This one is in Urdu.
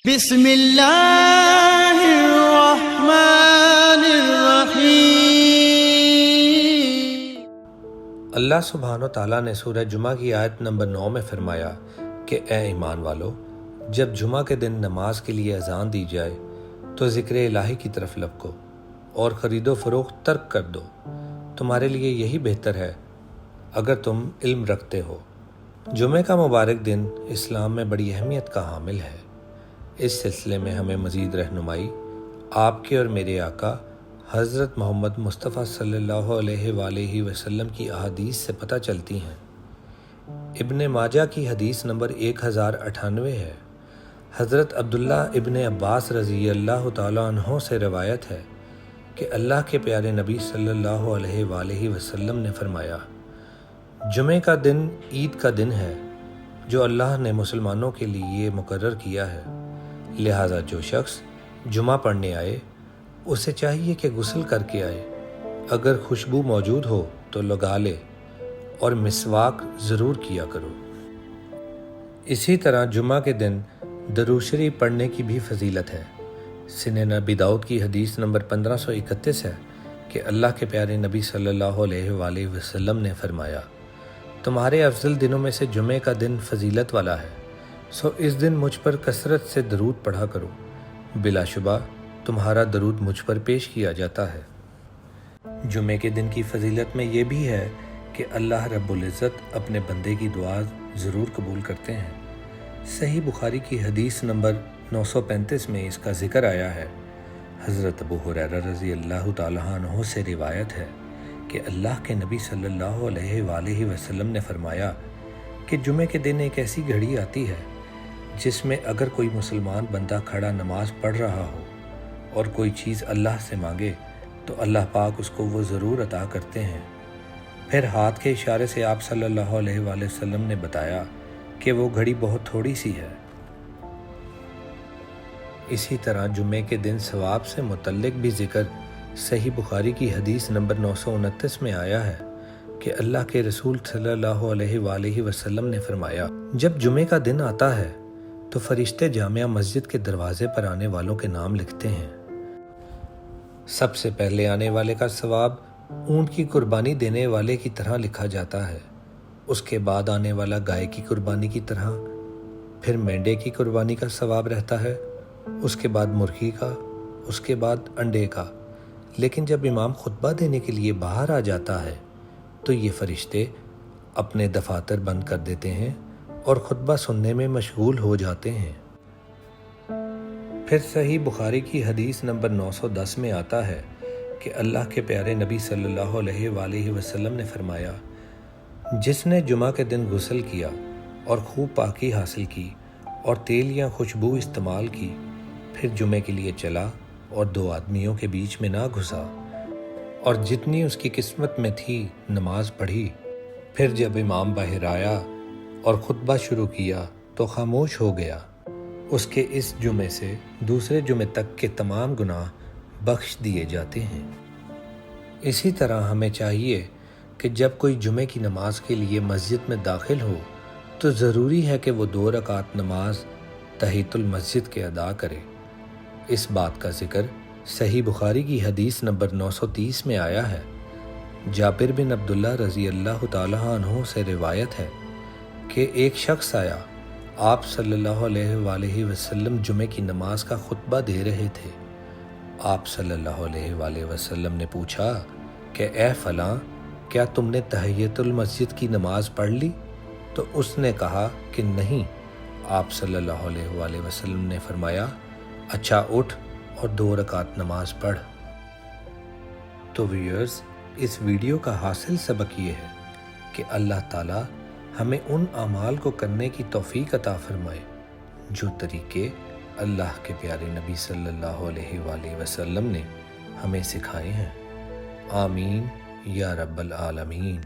بسم اللہ الرحمن الرحیم۔ اللہ سبحانہ و تعالیٰ نے سورہ جمعہ کی آیت نمبر 9 میں فرمایا کہ اے ایمان والو، جب جمعہ کے دن نماز کے لیے اذان دی جائے تو ذکر الہی کی طرف لپکو اور خرید و فروخت ترک کر دو، تمہارے لیے یہی بہتر ہے اگر تم علم رکھتے ہو۔ جمعہ کا مبارک دن اسلام میں بڑی اہمیت کا حامل ہے۔ اس سلسلے میں ہمیں مزید رہنمائی آپ کے اور میرے آقا حضرت محمد مصطفیٰ صلی اللہ علیہ وآلہ وسلم کی احادیث سے پتہ چلتی ہیں۔ ابن ماجہ کی حدیث نمبر 1098 ہے۔ حضرت عبداللہ ابن عباس رضی اللہ تعالیٰ عنہ سے روایت ہے کہ اللہ کے پیارے نبی صلی اللہ علیہ وآلہ وسلم نے فرمایا، جمعہ کا دن عید کا دن ہے جو اللہ نے مسلمانوں کے لیے مقرر کیا ہے، لہٰذا جو شخص جمعہ پڑھنے آئے اسے چاہیے کہ غسل کر کے آئے، اگر خوشبو موجود ہو تو لگا لے اور مسواک ضرور کیا کرو۔ اسی طرح جمعہ کے دن درود شریف پڑھنے کی بھی فضیلت ہے۔ سنن ابی داؤد کی حدیث نمبر 1531 ہے کہ اللہ کے پیارے نبی صلی اللہ علیہ وآلہ وسلم نے فرمایا، تمہارے افضل دنوں میں سے جمعہ کا دن فضیلت والا ہے، سو اس دن مجھ پر کثرت سے درود پڑھا کرو، بلا شبہ تمہارا درود مجھ پر پیش کیا جاتا ہے۔ جمعے کے دن کی فضیلت میں یہ بھی ہے کہ اللہ رب العزت اپنے بندے کی دعا ضرور قبول کرتے ہیں۔ صحیح بخاری کی حدیث نمبر 935 میں اس کا ذکر آیا ہے۔ حضرت ابو ہریرہ رضی اللہ تعالیٰ عنہ سے روایت ہے کہ اللہ کے نبی صلی اللہ علیہ وآلہ وسلم نے فرمایا کہ جمعے کے دن ایک ایسی گھڑی آتی ہے جس میں اگر کوئی مسلمان بندہ کھڑا نماز پڑھ رہا ہو اور کوئی چیز اللہ سے مانگے تو اللہ پاک اس کو وہ ضرور عطا کرتے ہیں۔ پھر ہاتھ کے اشارے سے آپ صلی اللہ علیہ وآلہ وسلم نے بتایا کہ وہ گھڑی بہت تھوڑی سی ہے۔ اسی طرح جمعے کے دن ثواب سے متعلق بھی ذکر صحیح بخاری کی حدیث نمبر 929 میں آیا ہے کہ اللہ کے رسول صلی اللہ علیہ وآلہ وسلم نے فرمایا، جب جمعے کا دن آتا ہے تو فرشتے جامع مسجد کے دروازے پر آنے والوں کے نام لکھتے ہیں۔ سب سے پہلے آنے والے کا ثواب اونٹ کی قربانی دینے والے کی طرح لکھا جاتا ہے، اس کے بعد آنے والا گائے کی قربانی کی طرح، پھر مینڈے کی قربانی کا ثواب رہتا ہے، اس کے بعد مرغی کا، اس کے بعد انڈے کا۔ لیکن جب امام خطبہ دینے کے لیے باہر آ جاتا ہے تو یہ فرشتے اپنے دفاتر بند کر دیتے ہیں اور خطبہ سننے میں مشغول ہو جاتے ہیں۔ پھر صحیح بخاری کی حدیث نمبر 910 میں آتا ہے کہ اللہ کے پیارے نبی صلی اللہ علیہ وآلہ وسلم نے فرمایا، جس نے جمعہ کے دن غسل کیا اور خوب پاکی حاصل کی اور تیل یا خوشبو استعمال کی، پھر جمعے کے لیے چلا اور دو آدمیوں کے بیچ میں نہ گھسا اور جتنی اس کی قسمت میں تھی نماز پڑھی، پھر جب امام باہر آیا اور خطبہ شروع کیا تو خاموش ہو گیا، اس کے اس جمعے سے دوسرے جمعے تک کے تمام گناہ بخش دیے جاتے ہیں۔ اسی طرح ہمیں چاہیے کہ جب کوئی جمعے کی نماز کے لیے مسجد میں داخل ہو تو ضروری ہے کہ وہ 2 رکعت نماز تحیۃ المسجد کے ادا کرے۔ اس بات کا ذکر صحیح بخاری کی حدیث نمبر 930 میں آیا ہے۔ جابر بن عبداللہ رضی اللہ تعالیٰ عنہ سے روایت ہے کہ ایک شخص آیا، آپ صلی اللہ علیہ وآلہ وسلم جمعے کی نماز کا خطبہ دے رہے تھے۔ آپ صلی اللہ علیہ وآلہ وسلم نے پوچھا کہ اے فلاں، کیا تم نے تحیۃ المسجد کی نماز پڑھ لی؟ تو اس نے کہا کہ نہیں۔ آپ صلی اللہ علیہ وآلہ وسلم نے فرمایا، اچھا اٹھ اور 2 رکعت نماز پڑھ۔ تو ویورز، اس ویڈیو کا حاصل سبق یہ ہے کہ اللہ تعالیٰ ہمیں ان اعمال کو کرنے کی توفیق عطا فرمائے جو طریقے اللہ کے پیارے نبی صلی اللہ علیہ وآلہ وسلم نے ہمیں سکھائے ہیں۔ آمین یا رب العالمین۔